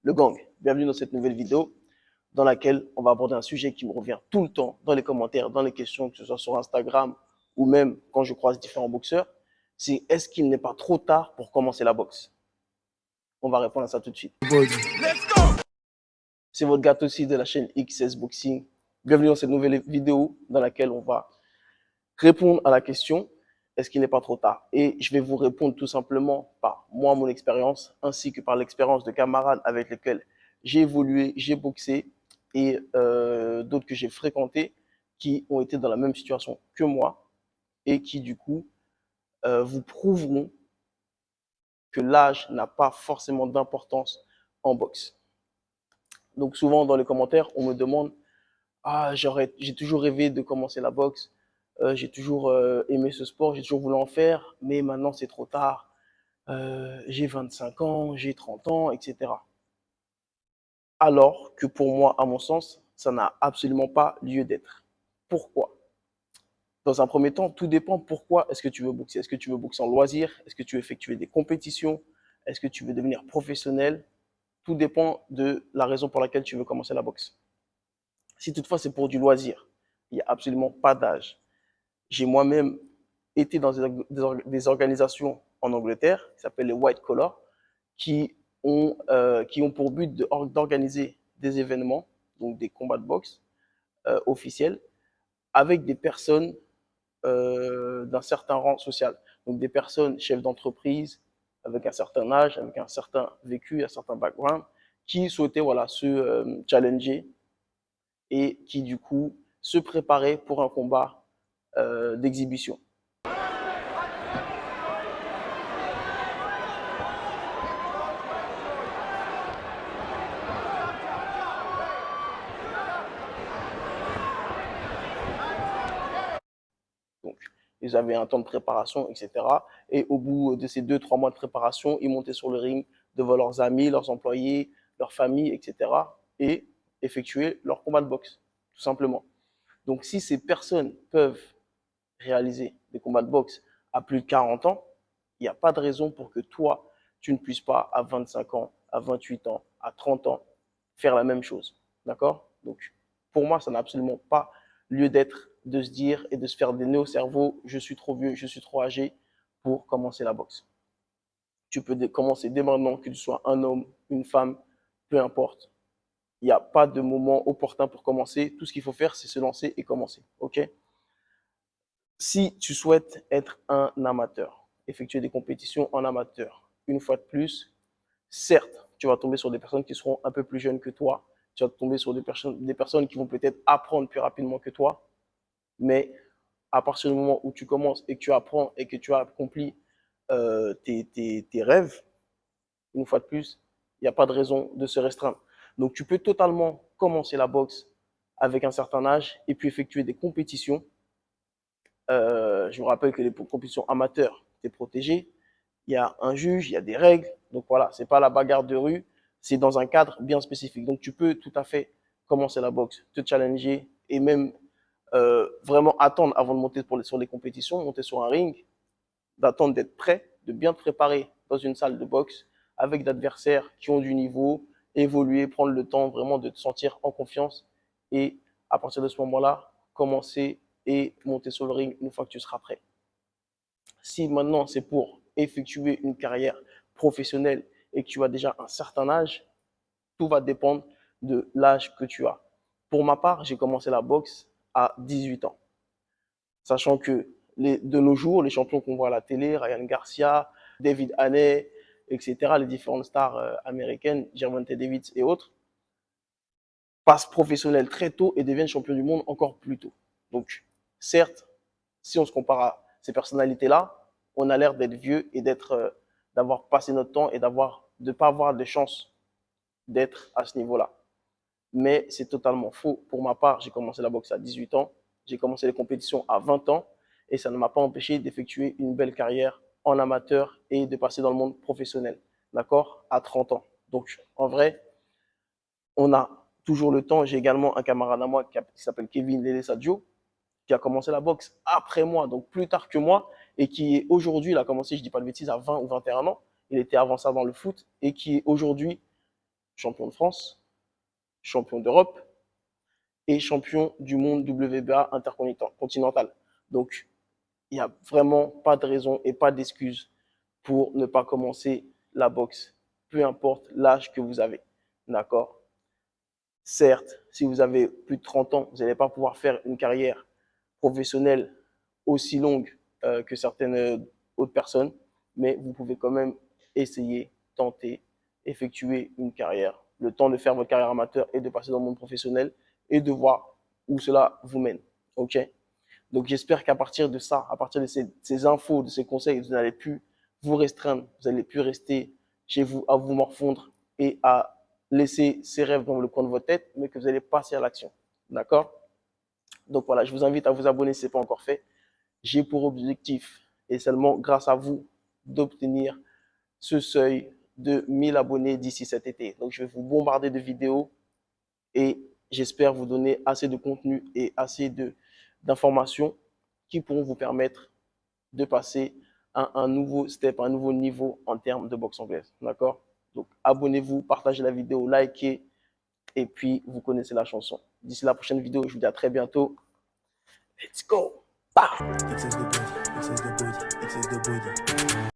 le gang. Bienvenue dans cette nouvelle vidéo dans laquelle on va aborder un sujet qui me revient tout le temps dans les commentaires, dans les questions, que ce soit sur Instagram ou même quand je croise différents boxeurs. C'est est-ce qu'il n'est pas trop tard pour commencer la boxe? On va répondre à ça tout de suite. C'est votre gars aussi de la chaîne XS Boxing. Bienvenue dans cette nouvelle vidéo dans laquelle on va répondre à la question est-ce qu'il n'est pas trop tard? Et je vais vous répondre tout simplement par moi, mon expérience, ainsi que par l'expérience de camarades avec lesquels j'ai évolué, j'ai boxé et d'autres que j'ai fréquentés qui ont été dans la même situation que moi et qui du coup vous prouveront que l'âge n'a pas forcément d'importance en boxe. Donc souvent dans les commentaires, on me demande ah, j'ai toujours rêvé de commencer la boxe, j'ai toujours aimé ce sport, j'ai toujours voulu en faire, mais maintenant c'est trop tard. J'ai 25 ans, j'ai 30 ans, etc. Alors que pour moi, à mon sens, ça n'a absolument pas lieu d'être. Pourquoi? Dans un premier temps, tout dépend pourquoi est-ce que tu veux boxer. Est-ce que tu veux boxer en loisir? Est-ce que tu veux effectuer des compétitions? Est-ce que tu veux devenir professionnel? Tout dépend de la raison pour laquelle tu veux commencer la boxe. Si toutefois c'est pour du loisir, il n'y a absolument pas d'âge. J'ai moi-même été dans des organisations en Angleterre qui s'appellent les White Collar, qui ont pour but d'organiser des événements, donc des combats de boxe officiels, avec des personnes d'un certain rang social. Donc des personnes chefs d'entreprise, avec un certain âge, avec un certain vécu, un certain background, qui souhaitaient voilà, se challenger et qui du coup se préparaient pour un combat d'exhibition. Donc, ils avaient un temps de préparation, etc. Et au bout de ces 2-3 mois de préparation, ils montaient sur le ring devant leurs amis, leurs employés, leurs familles, etc. et effectuaient leur combat de boxe, tout simplement. Donc, si ces personnes peuvent réaliser des combats de boxe à plus de 40 ans, il n'y a pas de raison pour que toi, tu ne puisses pas à 25 ans, à 28 ans, à 30 ans, faire la même chose. D'accord? Donc, pour moi, ça n'a absolument pas lieu d'être de se dire et de se faire des nœuds au cerveau, je suis trop vieux, je suis trop âgé pour commencer la boxe. Tu peux commencer dès maintenant, que tu sois un homme, une femme, peu importe. Il n'y a pas de moment opportun pour commencer. Tout ce qu'il faut faire, c'est se lancer et commencer. OK? Si tu souhaites être un amateur, effectuer des compétitions en amateur, une fois de plus, certes, tu vas tomber sur des personnes qui seront un peu plus jeunes que toi, tu vas tomber sur des personnes qui vont peut-être apprendre plus rapidement que toi, mais à partir du moment où tu commences et que tu apprends et que tu as accompli tes rêves, une fois de plus, il n'y a pas de raison de se restreindre. Donc tu peux totalement commencer la boxe avec un certain âge et puis effectuer des compétitions. Je vous rappelle que les compétitions amateurs, tu es protégé. Il y a un juge, il y a des règles. Donc voilà, ce n'est pas la bagarre de rue, c'est dans un cadre bien spécifique. Donc tu peux tout à fait commencer la boxe, te challenger et même vraiment attendre avant de monter sur les compétitions, monter sur un ring, d'attendre d'être prêt, de bien te préparer dans une salle de boxe avec d'adversaires qui ont du niveau, évoluer, prendre le temps vraiment de te sentir en confiance et à partir de ce moment-là, commencer et monter sur le ring une fois que tu seras prêt. Si maintenant c'est pour effectuer une carrière professionnelle et que tu as déjà un certain âge, tout va dépendre de l'âge que tu as. Pour ma part, j'ai commencé la boxe à 18 ans. Sachant que de nos jours, les champions qu'on voit à la télé, Ryan Garcia, David Haney, etc., les différentes stars américaines, Gervonta Davis et autres, passent professionnels très tôt et deviennent champions du monde encore plus tôt. Donc, certes, si on se compare à ces personnalités-là, on a l'air d'être vieux et d'avoir passé notre temps et de ne pas avoir de chance d'être à ce niveau-là. Mais c'est totalement faux. Pour ma part, j'ai commencé la boxe à 18 ans, j'ai commencé les compétitions à 20 ans et ça ne m'a pas empêché d'effectuer une belle carrière en amateur et de passer dans le monde professionnel, d'accord, à 30 ans. Donc, en vrai, on a toujours le temps. J'ai également un camarade à moi qui s'appelle Kevin Lele Sadio, qui a commencé la boxe après moi, donc plus tard que moi, et qui est aujourd'hui, il a commencé, je ne dis pas de bêtises, à 20 ou 21 ans. Il était avant ça dans le foot et qui est aujourd'hui champion de France, champion d'Europe et champion du monde WBA intercontinental. Donc, il n'y a vraiment pas de raison et pas d'excuse pour ne pas commencer la boxe, peu importe l'âge que vous avez. D'accord? Certes, si vous avez plus de 30 ans, vous n'allez pas pouvoir faire une carrière professionnelle aussi longue que certaines autres personnes, mais vous pouvez quand même essayer, tenter, effectuer une carrière, le temps de faire votre carrière amateur et de passer dans le monde professionnel et de voir où cela vous mène. OK? Donc j'espère qu'à partir de ça, à partir de ces infos, de ces conseils, vous n'allez plus vous restreindre, vous n'allez plus rester chez vous à vous morfondre et à laisser ces rêves dans le coin de votre tête, mais que vous allez passer à l'action. D'accord? Donc voilà, je vous invite à vous abonner si ce n'est pas encore fait. J'ai pour objectif, et seulement grâce à vous, d'obtenir ce seuil de 1000 abonnés d'ici cet été. Donc je vais vous bombarder de vidéos et j'espère vous donner assez de contenu et assez d'informations qui pourront vous permettre de passer à un nouveau step, un nouveau niveau en termes de boxe anglaise. D'accord? Donc abonnez-vous, partagez la vidéo, likez et puis vous connaissez la chanson. D'ici la prochaine vidéo, je vous dis à très bientôt. Let's go! Bam!